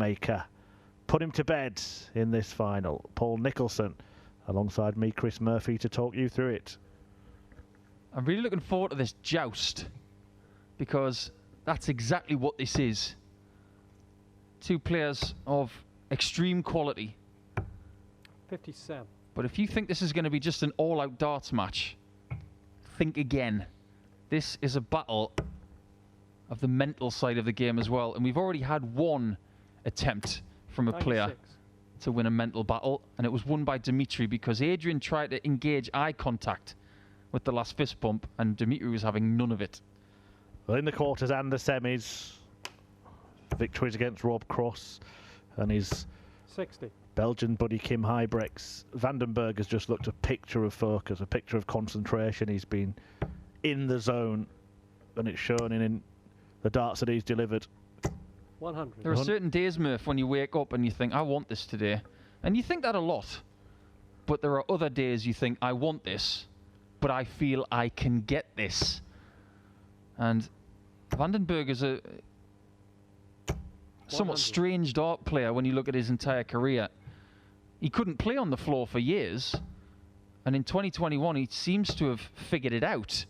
Kingmaker. Put him to bed in this final. Paul Nicholson, alongside me, Chris Murphy, to talk you through it. I'm really looking forward to this joust, because that's exactly what this is. Two players of extreme quality. 57. But if you think this is going to be just an all-out darts match, think again. This is a battle of the mental side of the game as well. And we've already had one attempt from a 96. player to win a mental battle, and it was won by Dimitri because Adrian tried to engage eye contact with the last fist bump, and Dimitri was having none of it. Well, in the quarters and the semis, victories against Rob Cross and his 60. Belgian buddy Kim Huybrechts. Vandenberg has just looked a picture of focus, a picture of concentration. He's been in the zone, and it's shown in the darts that he's delivered. 100. There are certain days, Murph, when you wake up and you think, I want this today. And you think that a lot. But there are other days you think, I want this, but I feel I can get this. And Vandenberg is a somewhat 100. strange dart player when you look at his entire career. He couldn't play on the floor for years, and in 2021 he seems to have figured it out.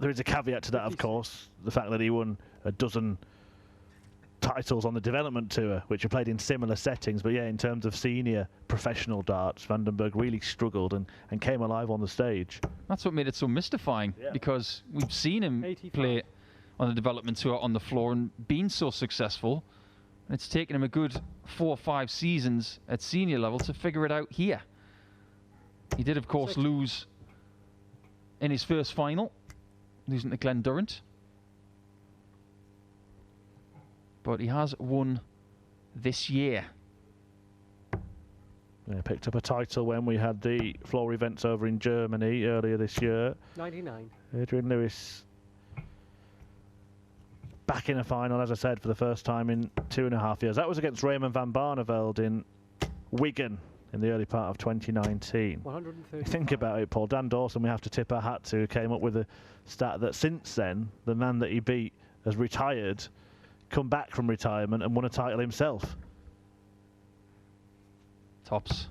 There is a caveat to that, of course, the fact that he won a dozen titles on the development tour, which are played in similar settings. But yeah, in terms of senior professional darts, Vandenberg really struggled and came alive on the stage. That's what made it so mystifying, because we've seen him 85. play on the development tour on the floor and been so successful. And it's taken him a good 4 or 5 seasons at senior level to figure it out here. He did, of course, lose in his first final, losing to Glenn Durrant. But he has won this year. Yeah, picked up a title when we had the floor events over in Germany earlier this year. 99. Adrian Lewis back in a final, as I said, for the first time in 2.5 years. That was against Raymond van Barneveld in Wigan in the early part of 2019. 130. Think about it, Paul. Dan Dawson, we have to tip our hat to, came up with a stat that since then, the man that he beat has retired, come back from retirement and won a title himself. Tops.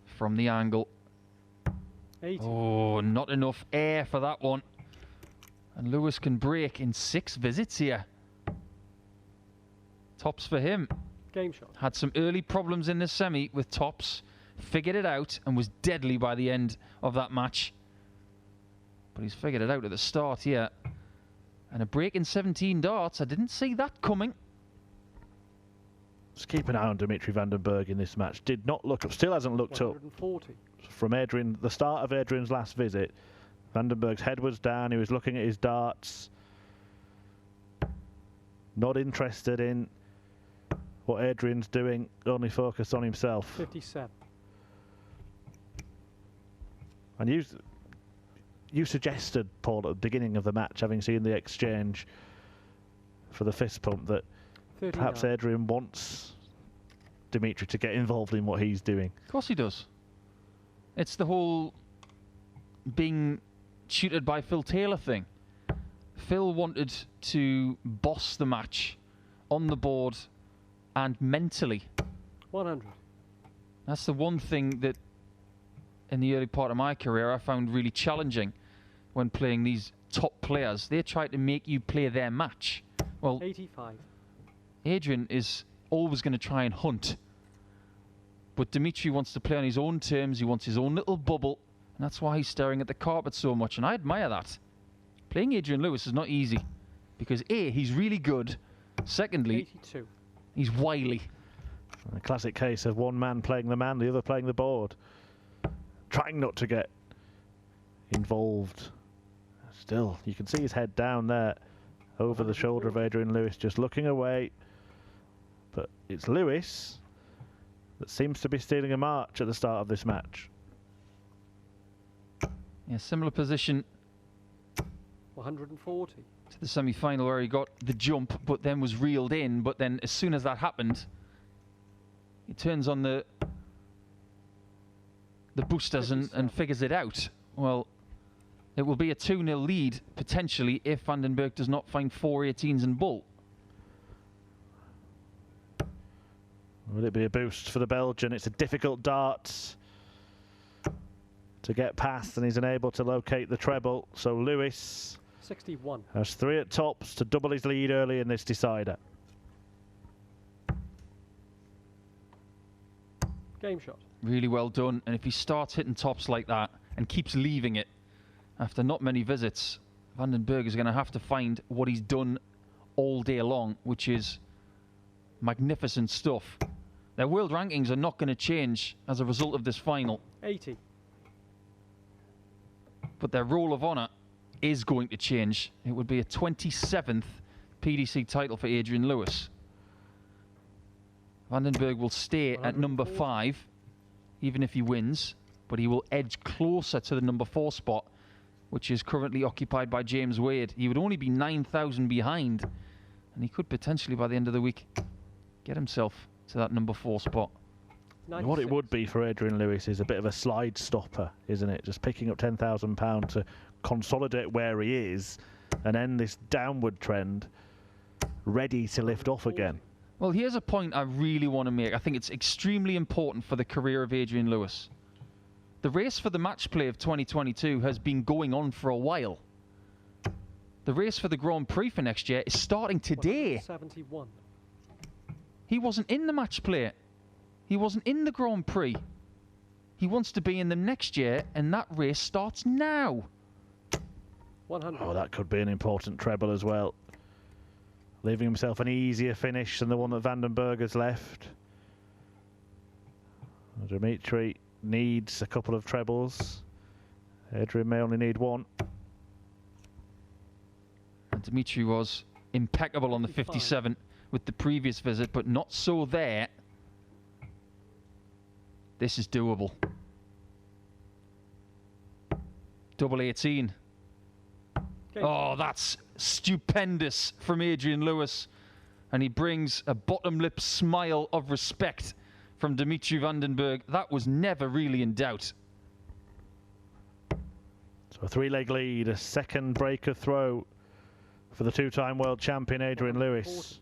From the angle. 80. Oh, not enough air for that one. And Lewis can break in 6 visits here. Tops for him. Game shot. Had some early problems in the semi with tops. Figured it out and was deadly by the end of that match. But he's figured it out at the start here. And a break in 17 darts. I didn't see that coming. Just keep an eye on Dimitri Vandenberg in this match. Did not look up, still hasn't looked 140. up. From Adrian, the start of Adrian's last visit, Vandenberg's head was down, he was looking at his darts. Not interested in what Adrian's doing, only focused on himself. 57. And you suggested, Paul, at the beginning of the match, having seen the exchange for the fist pump, that 39. perhaps Adrian wants Dimitri to get involved in what he's doing. Of course he does. It's the whole being tutored by Phil Taylor thing. Phil wanted to boss the match on the board and mentally. 100. That's the one thing that in the early part of my career I found really challenging when playing these top players. They try to make you play their match. Well, 85. Adrian is always going to try and hunt. But Dimitri wants to play on his own terms. He wants his own little bubble. And that's why he's staring at the carpet so much. And I admire that. Playing Adrian Lewis is not easy. Because A, he's really good. Secondly, 82. he's wily. A classic case of one man playing the man, the other playing the board. Trying not to get involved. Still, you can see his head down there over the shoulder of Adrian Lewis, just looking away. But it's Lewis that seems to be stealing a march at the start of this match. Yeah, similar position 140. to the semi-final where he got the jump but then was reeled in. But then as soon as that happened, he turns on the boosters and figures it out. Well, it will be a 2-0 lead potentially if Vandenberg does not find 4 18s and bull. Will it be a boost for the Belgian? It's a difficult dart to get past, and he's unable to locate the treble. So Lewis 61. has 3 at tops to double his lead early in this decider. Game shot. Really well done. And if he starts hitting tops like that and keeps leaving it after not many visits, Vandenberg is going to have to find what he's done all day long, which is magnificent stuff. Their world rankings are not going to change as a result of this final. 80. But their Roll of Honour is going to change. It would be a 27th PDC title for Adrian Lewis. Vandenberg will stay at number 5, even if he wins, but he will edge closer to the number 4 spot, which is currently occupied by James Wade. He would only be 9,000 behind, and he could potentially, by the end of the week, get himself to that number 4 spot. 96. What it would be for Adrian Lewis is a bit of a slide stopper, isn't it? Just picking up £10,000 to consolidate where he is and end this downward trend, ready to lift off again. Well, here's a point I really want to make. I think it's extremely important for the career of Adrian Lewis. The race for the match play of 2022 has been going on for a while. The race for the Grand Prix for next year is starting today. 71. He wasn't in the match play. He wasn't in the Grand Prix. He wants to be in them next year, and that race starts now. 100. Oh, that could be an important treble as well. Leaving himself an easier finish than the one that Vandenberg has left. Dimitri needs a couple of trebles. Adrian may only need 1. And Dimitri was impeccable on the 57 with the previous visit, but not so there. This is doable. Double 18. Oh, that's stupendous from Adrian Lewis. And he brings a bottom lip smile of respect from Dimitri Vandenberg. That was never really in doubt. So a 3-leg lead, a second breaker throw for the 2-time world champion Adrian Lewis.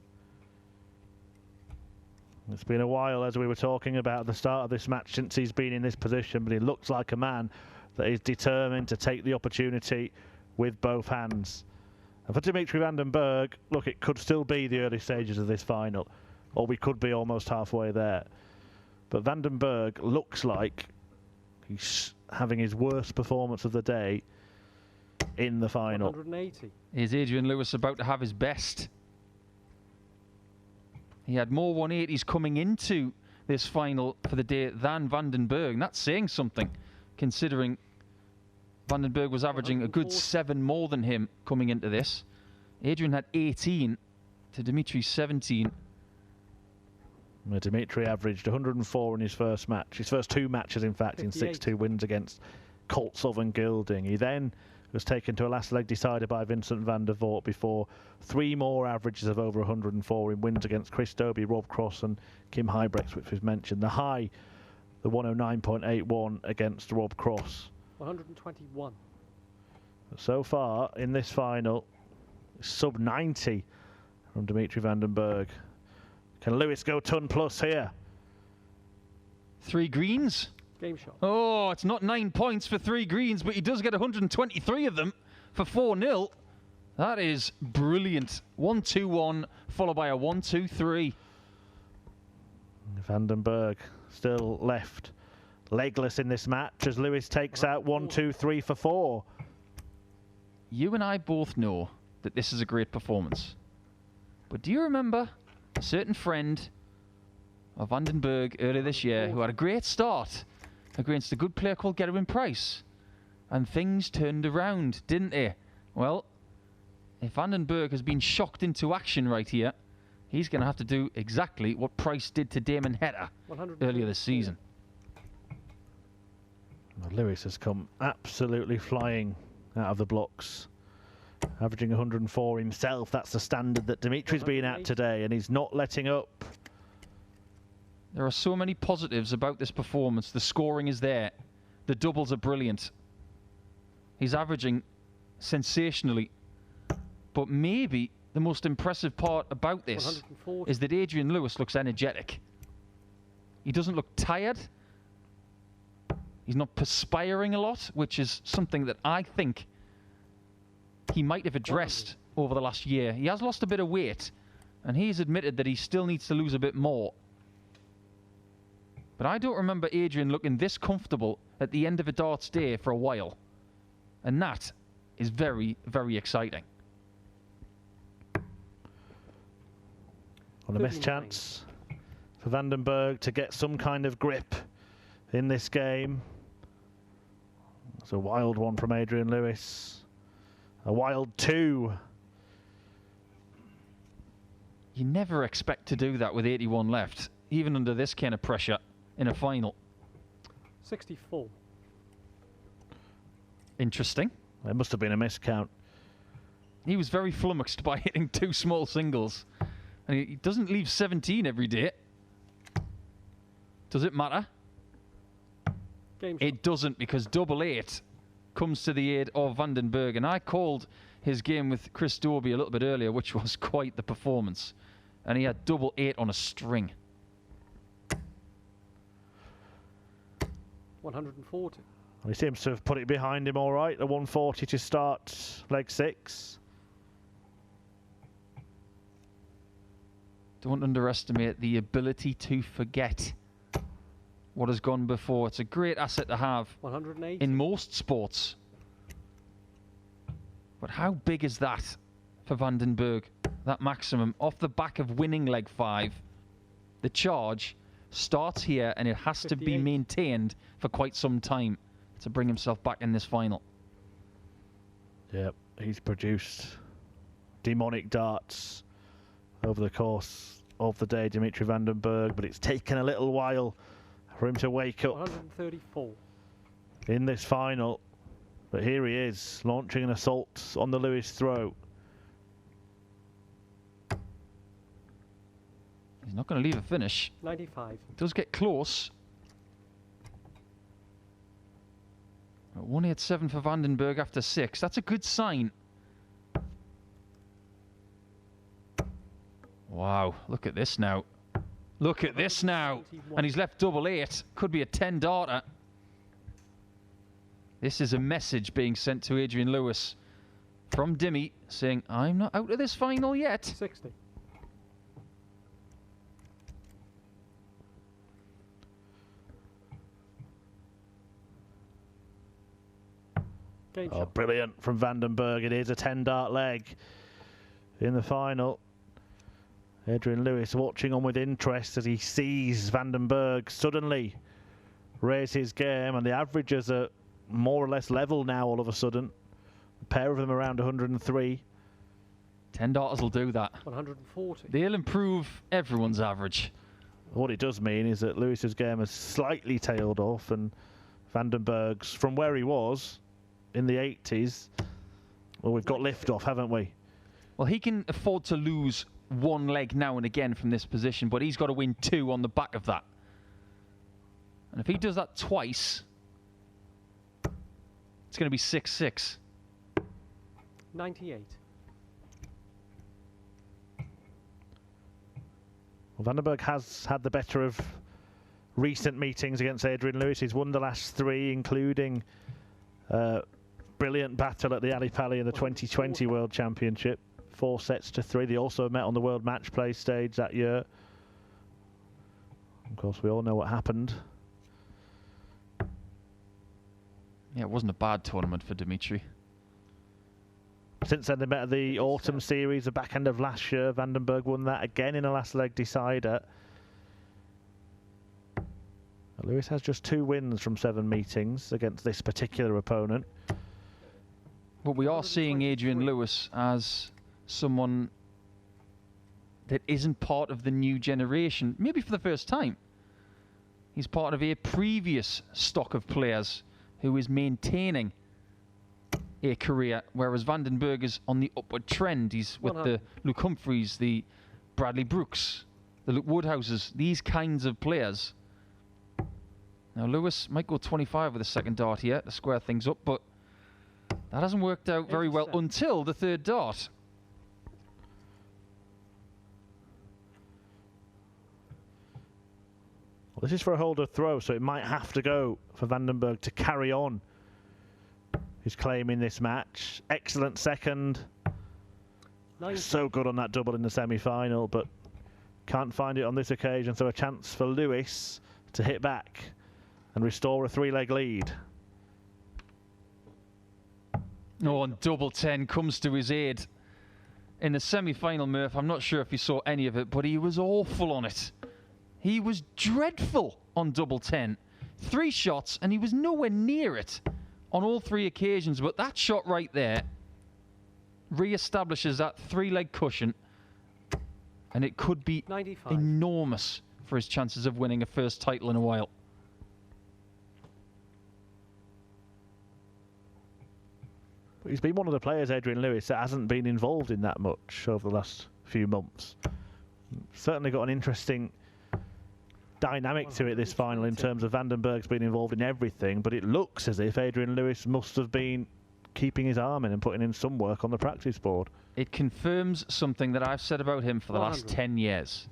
It's been a while, as we were talking about at the start of this match, since he's been in this position, but he looks like a man that is determined to take the opportunity with both hands. And for Dimitri Vandenberg, look, it could still be the early stages of this final, or we could be almost halfway there. But Vandenberg looks like he's having his worst performance of the day in the final. 180. Is Adrian Lewis about to have his best? He had more 180s coming into this final for the day than Vandenberg. And that's saying something, considering Vandenberg was averaging a good 7 more than him coming into this. Adrian had 18 to Dimitri's 17. Dimitri averaged 104 in his first match. His first 2 matches, in fact, 58. in 6-2 wins against Koltsov and Gilding. He then was taken to a last leg decider by Vincent van der Voort before 3 more averages of over 104 in wins against Chris Dobie, Rob Cross and Kim Huybrechts, which was mentioned. The high, the 109.81 against Rob Cross. 121. So far in this final, sub 90 from Dimitri Vandenberg. Can Lewis go ton plus here? 3 greens. Game shot. Oh, it's not 9 points for 3 greens, but he does get 123 of them for 4-0. That is brilliant. 1-2-1, followed by a 1-2-3. Vandenberg still left legless in this match as Lewis takes out 1-2-3 for 4. You and I both know that this is a great performance. But do you remember a certain friend of Vandenberg earlier this year who had a great start against a good player called Gerwin Price? And things turned around, didn't they? Well, if Vandenberg has been shocked into action right here, he's going to have to do exactly what Price did to Damon Heta earlier this season. Well, Lewis has come absolutely flying out of the blocks, averaging 104 himself. That's the standard that Dimitri's been at today, and he's not letting up. There are so many positives about this performance. The scoring is there. The doubles are brilliant. He's averaging sensationally. But maybe the most impressive part about this is that Adrian Lewis looks energetic. He doesn't look tired. He's not perspiring a lot, which is something that I think he might have addressed over the last year. He has lost a bit of weight, and he's admitted that he still needs to lose a bit more. But I don't remember Adrian looking this comfortable at the end of a darts day for a while. And that is very, very exciting. On a missed chance for Vandenberg to get some kind of grip in this game. It's a wild one from Adrian Lewis. A wild 2. You never expect to do that with 81 left, even under this kind of pressure in a final. 64. Interesting. It must have been a miscount. He was very flummoxed by hitting 2 small singles. And he doesn't leave 17 every day. Does it matter? Game shot. It doesn't, because double 8 comes to the aid of Vandenberg. And I called his game with Chris Dobie a little bit earlier, which was quite the performance. And he had double 8 on a string. 140. He seems to have put it behind him all right. The 140 to start leg 6. Don't underestimate the ability to forget what has gone before. It's a great asset to have 180. in most sports. But how big is that for Vandenberg? That maximum off the back of winning leg 5. The charge starts here, and it has to be 58. maintained for quite some time to bring himself back in this final. Yep, he's produced demonic darts over the course of the day, Dimitri Vandenberg, but it's taken a little while for him to wake up 134. in this final. But here he is, launching an assault on the Lewis throw. He's not going to leave a finish. 95. Does get close. 187 for Vandenberg after 6. That's a good sign. Wow, look at this now. Look at this now. And he's left double 8. Could be a 10-darter. This is a message being sent to Adrian Lewis from Dimmy saying, I'm not out of this final yet. 60. Game Oh, shot. brilliant from Vandenberg. It is a 10-dart leg in the final. Adrian Lewis watching on with interest as he sees Vandenberg suddenly raise his game, and the averages are more or less level now all of a sudden. A pair of them around 103. 10-darters will do that. 140. They'll improve everyone's average. What it does mean is that Lewis's game has slightly tailed off, and Vandenberg's, from where he was in the 80s, well, we've got lift off, haven't we? Well, he can afford to lose one leg now and again from this position, but he's got to win 2 on the back of that. And if he does that twice, it's going to be 6-6. 98. Well, Vandenberg has had the better of recent meetings against Adrian Lewis. He's won the last 3, including brilliant battle at the Ali Pali in the 2020 World Championship. 4 sets to 3. They also met on the World Match Play stage that year. Of course, we all know what happened. Yeah, it wasn't a bad tournament for Dimitri. Since then, they met at the Autumn Series, the back end of last year. Vandenberg won that again in a last leg decider. Lewis has just 2 wins from 7 meetings against this particular opponent. But we are seeing Adrian Lewis as someone that isn't part of the new generation, maybe for the first time. He's part of a previous stock of players who is maintaining a career, whereas Vandenberg is on the upward trend. He's with the Luke Humphreys, the Bradley Brooks, the Luke Woodhouses, these kinds of players. Now Lewis might go 25 with the second dart here to square things up, but that hasn't worked out very well until the third dart. Well, This is for a holder throw, so it might have to go for Vandenberg to carry on his claim in this match. Excellent second. 90. So good on that double in the semi-final, but can't find it on this occasion, so a chance for Lewis to hit back and restore a 3-leg lead. Oh, and double 10 comes to his aid. In the semi-final, Murph, I'm not sure if he saw any of it, but he was awful on it. He was dreadful on double 10. 3 shots, and he was nowhere near it on all 3 occasions. But that shot right there re-establishes that 3-leg cushion, and it could be 95. enormous for his chances of winning a first title in a while. He's been one of the players, Adrian Lewis, that hasn't been involved in that much over the last few months. Certainly got an interesting dynamic to it this final in terms of Vandenberg's been involved in everything, but it looks as if Adrian Lewis must have been keeping his arm in and putting in some work on the practice board. It confirms something that I've said about him for the last 10 years.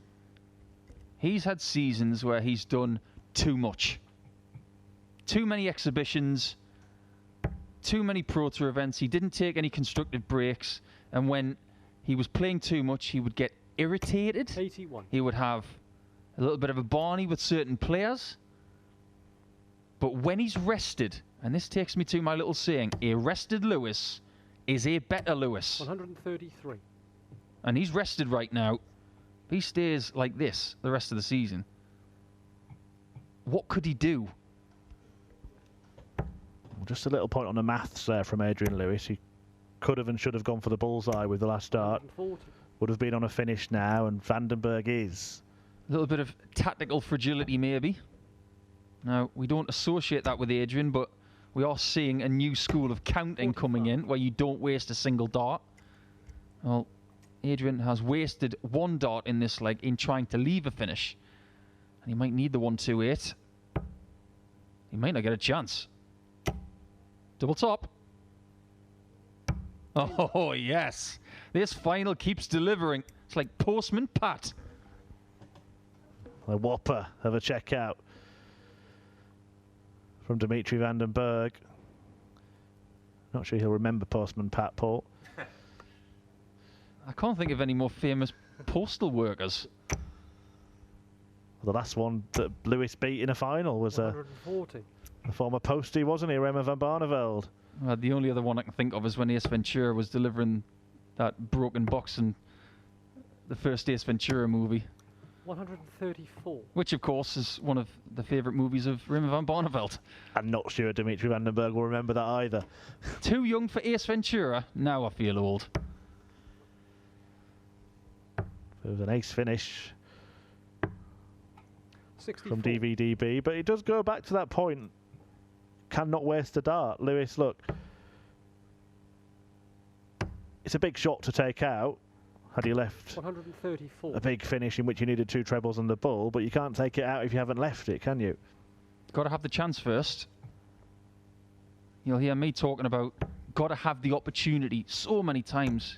He's had seasons where he's done too much. Too many exhibitions, too many Pro Tour events. He didn't take any constructive breaks, and when he was playing too much, he would get irritated. 81. He would have a little bit of a Barney with certain players. But when he's rested, and this takes me to my little saying, a rested Lewis is a better Lewis. 133. And he's rested right now. If he stays like this the rest of the season, what could he do? Well, just a little point on the maths there from Adrian Lewis. He could have and should have gone for the bullseye with the last start. 140. Would have been on a finish now, and Vandenberg is. A little bit of tactical fragility, maybe. Now, we don't associate that with Adrian, but we are seeing a new school of counting coming in, where you don't waste a single dart. Well, Adrian has wasted 1 dart in this leg in trying to leave a finish. And he might need the 128. He might not get a chance. Double top. Oh, yes. This final keeps delivering. It's like Postman Pat. A whopper of a checkout from Dimitri Vandenberg. Not sure he'll remember Postman Pat, Paul. I can't think of any more famous postal workers. The last one that Lewis beat in a final was a 140. former postie, wasn't he, Rema van Barneveld? The only other one I can think of is when Ace Ventura was delivering that broken box in the first Ace Ventura movie. 134. Which, of course, is one of the favourite movies of Rema van Barneveld. I'm not sure Dimitri Vandenberg will remember that either. Too young for Ace Ventura. Now I feel old. It was an ace finish 64. from DVDB, but it does go back to that point. Cannot waste a dart. Lewis, look. It's a big shot to take out. Had he left 134. a big finish in which you needed 2 trebles and the bull, but you can't take it out if you haven't left it, can you? Got to have the chance first. You'll hear me talking about got to have the opportunity so many times.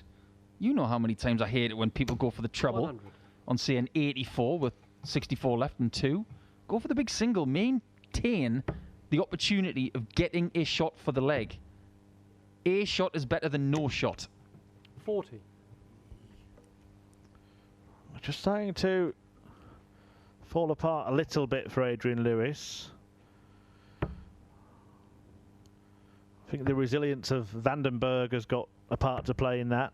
You know how many times I hate it when people go for the treble 100. on, say, an 84 with 64 left and 2. Go for the big single. Maintain the opportunity of getting a shot for the leg. A shot is better than no shot. 40. Just starting to fall apart a little bit for Adrian Lewis. I think the resilience of Vandenberg has got a part to play in that.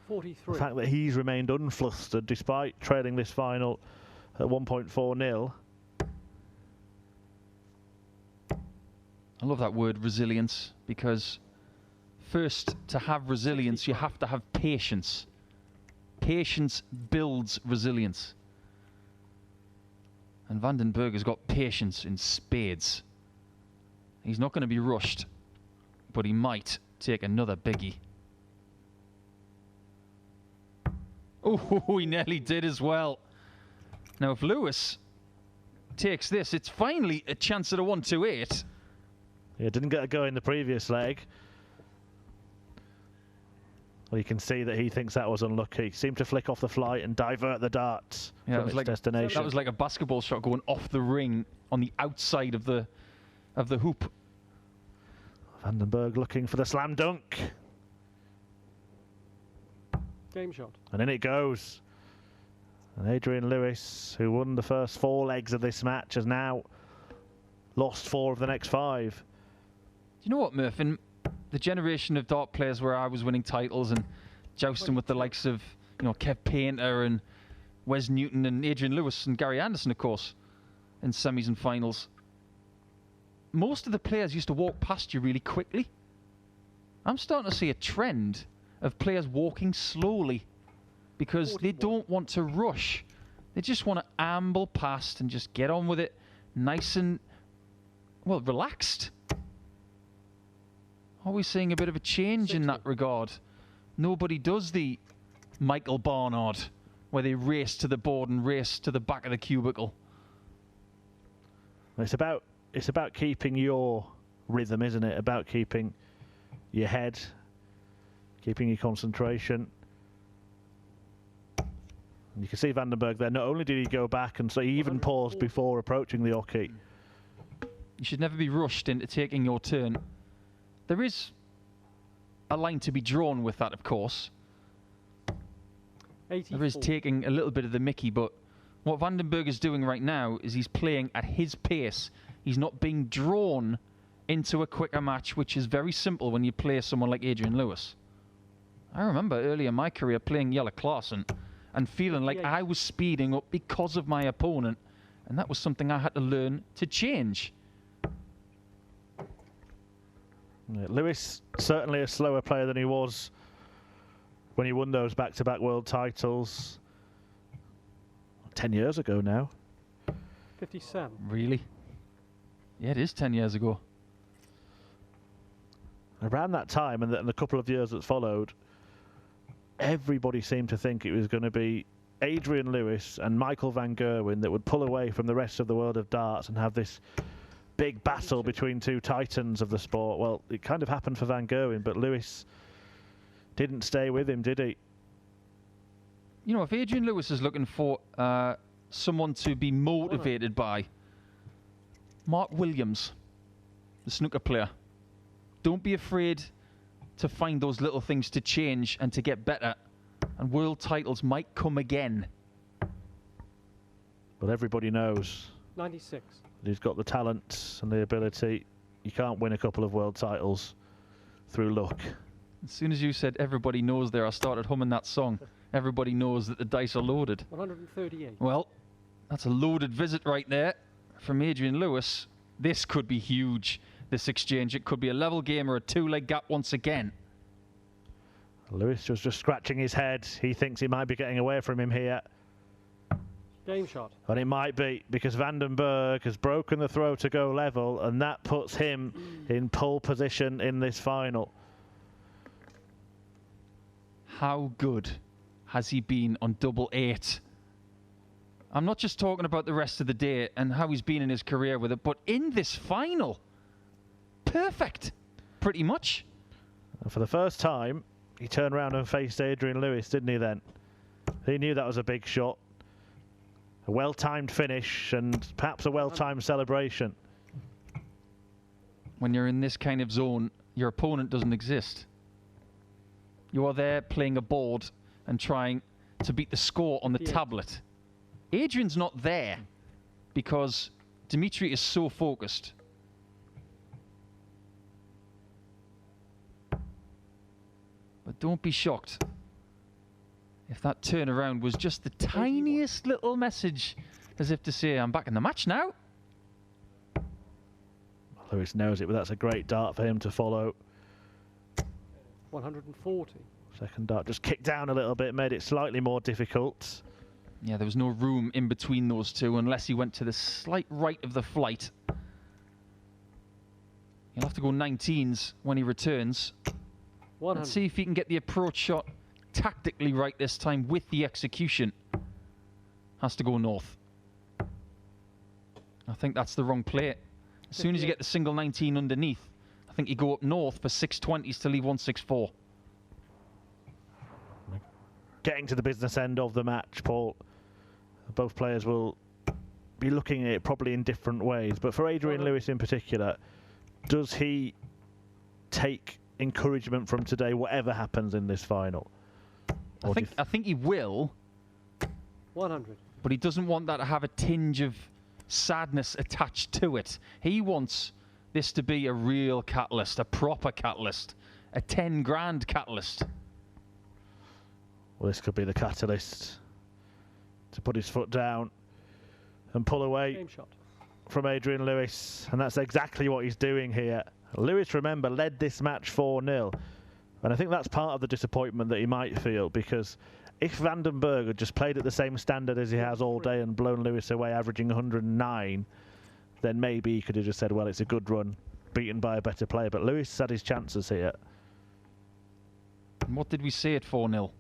43. The fact that he's remained unflustered despite trailing this final at 1.40. I love that word resilience, because first, to have resilience, you have to have patience. Patience builds resilience. And Vandenberg has got patience in spades. He's not going to be rushed, but he might take another biggie. Oh, he nearly did as well. Now, if Lewis takes this, it's finally a chance at a 128. Yeah, didn't get a go in the previous leg. Well, you can see that he thinks that was unlucky. Seemed to flick off the flight and divert the darts from its destination. That was like a basketball shot going off the ring on the outside of the hoop. Vandenberg looking for the slam dunk. Game shot. And in it goes. And Adrian Lewis, who won the first 4 legs of this match, has now lost 4 of the next 5. Do you know what, Murph? In the generation of dart players where I was winning titles and jousting with the likes of, Kev Painter and Wes Newton and Adrian Lewis and Gary Anderson, of course, in semis and finals, most of the players used to walk past you really quickly. I'm starting to see a trend of players walking slowly because 41. they don't want to rush. They just want to amble past and just get on with it, nice and, well, relaxed. Are we seeing a bit of a change 60. in that regard? Nobody does the Michael Barnard, where they race to the board and race to the back of the cubicle. It's about keeping your rhythm, isn't it? About keeping your head, keeping your concentration. And you can see Vandenberg there. Not only did he go back, and so he even paused before approaching the hockey. You should never be rushed into taking your turn. There is a line to be drawn with that, of course. 84. There is taking a little bit of the mickey, but what Vandenberg is doing right now is he's playing at his pace. He's not being drawn into a quicker match, which is very simple when you play someone like Adrian Lewis. I remember early in my career playing Jelle Klaassen and feeling like I was speeding up because of my opponent, and that was something I had to learn to change. Yeah, Lewis certainly a slower player than he was when he won those back-to-back world titles 10 years ago now. 57. Really? Yeah, it is 10 years ago. Around that time and the couple of years that followed, everybody seemed to think it was going to be Adrian Lewis and Michael van Gerwen that would pull away from the rest of the world of darts and have this big battle between 2 titans of the sport. Well, it kind of happened for Van Gerwen, but Lewis didn't stay with him, did he? You know, if Adrian Lewis is looking for someone to be motivated by, Mark Williams, the snooker player. Don't be afraid to find those little things to change and to get better, and world titles might come again. But everybody knows 96. he's got the talent and the ability. You can't win a couple of world titles through luck. As soon as you said everybody knows there, I started humming that song. Everybody knows that the dice are loaded. 138. Well, that's a loaded visit right there from Adrian Lewis. This could be huge, this exchange. It could be a level game or a 2-leg gap once again. Lewis was just scratching his head. He thinks he might be getting away from him here. Game shot. And it might be, because Vandenberg has broken the throw to go level, and that puts him in pole position in this final. How good has he been on double 8? I'm not just talking about the rest of the day and how he's been in his career with it, but in this final, perfect, pretty much. And for the first time, he turned around and faced Adrian Lewis, didn't he then? He knew that was a big shot. A well-timed finish and perhaps a well-timed celebration. When you're in this kind of zone, your opponent doesn't exist. You are there playing a board and trying to beat the score on the tablet. Adrian's not there because Dimitri is so focused. But don't be shocked if that turnaround was just the tiniest little message, as if to say, I'm back in the match now. Lewis knows it, but that's a great dart for him to follow. 140. Second dart just kicked down a little bit, made it slightly more difficult. Yeah, there was no room in between those two unless he went to the slight right of the flight. He'll have to go 19s when he returns. 100. Let's see if he can get the approach shot tactically right this time with the execution. Has to go north. I think that's the wrong play. As soon as you get the single 19 underneath, I think you go up north for 620s to leave 164. getting to the business end of the match, Paul. Both players will be looking at it probably in different ways. But for Adrian Lewis in particular, does he take encouragement from today, whatever happens in this final? I think he will. 100. But he doesn't want that to have a tinge of sadness attached to it. He wants this to be a real catalyst, a proper catalyst, a 10 grand catalyst. Well, this could be the catalyst to put his foot down and pull away Game shot. from Adrian Lewis. And that's exactly what he's doing here. Lewis, remember, led this match 4-0. And I think that's part of the disappointment that he might feel, because if Vandenberg had just played at the same standard as he has all day and blown Lewis away, averaging 109, then maybe he could have just said, well, it's a good run, beaten by a better player. But Lewis had his chances here. And what did we say at 4-0?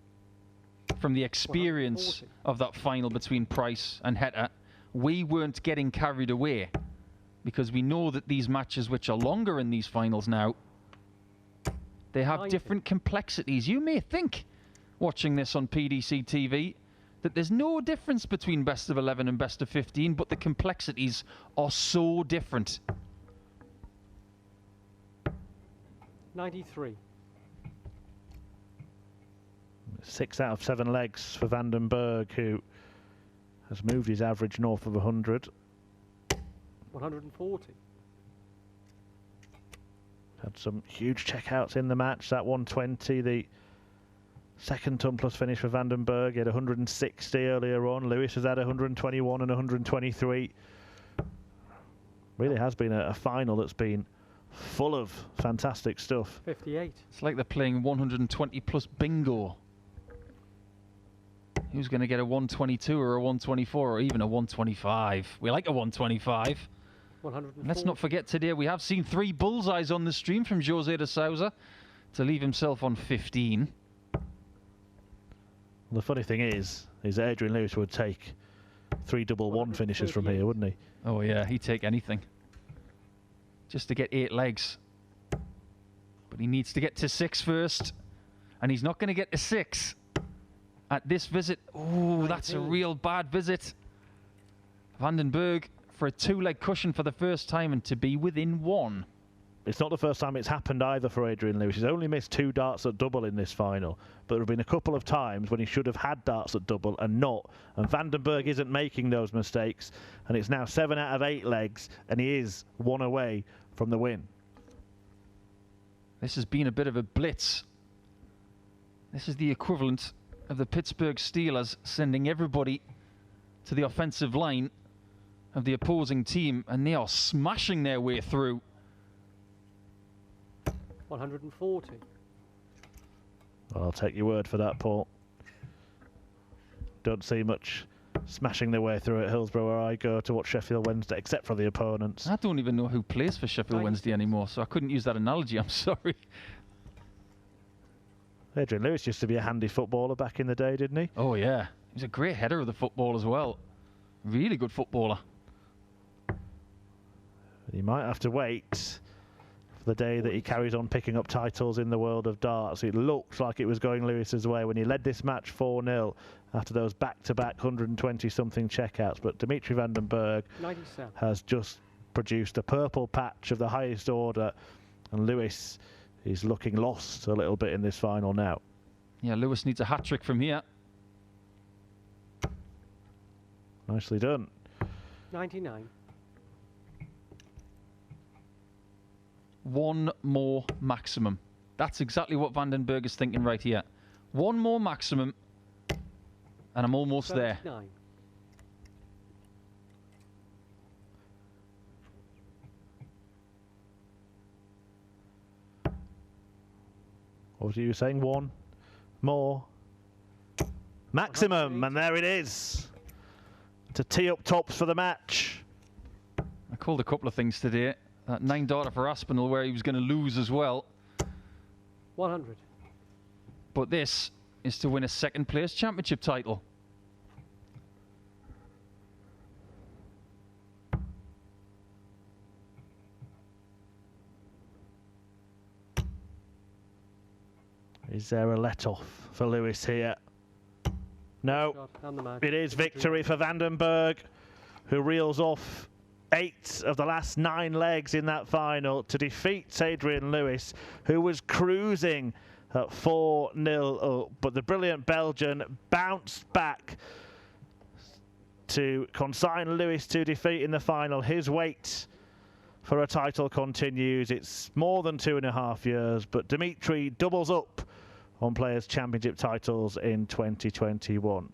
From the experience 140. of that final between Price and Heta, we weren't getting carried away, because we know that these matches, which are longer in these finals now, they have 90. different complexities. You may think, watching this on PDC TV, that there's no difference between best of 11 and best of 15, but the complexities are so different. 93. 6 out of 7 legs for Vandenberg, who has moved his average north of 100. 140. Had some huge checkouts in the match. That 120, the second ton plus finish for Vandenberg. He had 160 earlier on. Lewis has had 121 and 123. Really has been a final that's been full of fantastic stuff. 58. It's like they're playing 120 plus bingo. Who's going to get a 122 or a 124 or even a 125? We like a 125. 140. Let's not forget today we have seen 3 bullseyes on the stream from Jose de Sousa to leave himself on 15. The funny thing is Adrian Lewis would take 3 double one finishes from here, wouldn't he? Oh yeah, he'd take anything just to get 8 legs. But he needs to get to 6 first, and he's not going to get to 6 at this visit. Oh, that's a real bad visit. Vandenberg for a 2-leg cushion for the first time, and to be within 1. It's not the first time it's happened either for Adrian Lewis. He's only missed 2 darts at double in this final, but there have been a couple of times when he should have had darts at double and not. And Vandenberg isn't making those mistakes, and it's now 7 out of 8 legs, and he is 1 away from the win. This has been a bit of a blitz. This is the equivalent of the Pittsburgh Steelers sending everybody to the offensive line of the opposing team, and they are smashing their way through. 140. Well, I'll take your word for that, Paul. Don't see much smashing their way through at Hillsborough where I go to watch Sheffield Wednesday, except for the opponents. I don't even know who plays for Sheffield Wednesday anymore, so I couldn't use that analogy. I'm sorry. Adrian Lewis used to be a handy footballer back in the day, didn't he? Oh yeah, he was a great header of the football as well. Really good footballer. He might have to wait for the day that he carries on picking up titles in the world of darts. It looked like it was going Lewis's way when he led this match 4-0 after those back-to-back 120-something checkouts. But Dimitri Vandenberg 97. has just produced a purple patch of the highest order, and Lewis is looking lost a little bit in this final now. Yeah, Lewis needs a hat-trick from here. Nicely done. 99. 1 more maximum. That's exactly what Vandenberg is thinking right here. 1 more maximum, and I'm almost there. 39. What were you saying? 1 more maximum, and there it is. To tee up tops for the match. I called a couple of things today. That 9-darter for Aspinall where he was going to lose as well. 100. But this is to win a 2nd place championship title. Is there a let-off for Lewis here? No, Shot and the match. it is victory for Vandenberg, who reels off 8 of the last 9 legs in that final to defeat Adrian Lewis, who was cruising at 4-0 up. But the brilliant Belgian bounced back to consign Lewis to defeat in the final. His wait for a title continues. It's more than 2.5 years, but Dimitri doubles up on Players' Championship titles in 2021.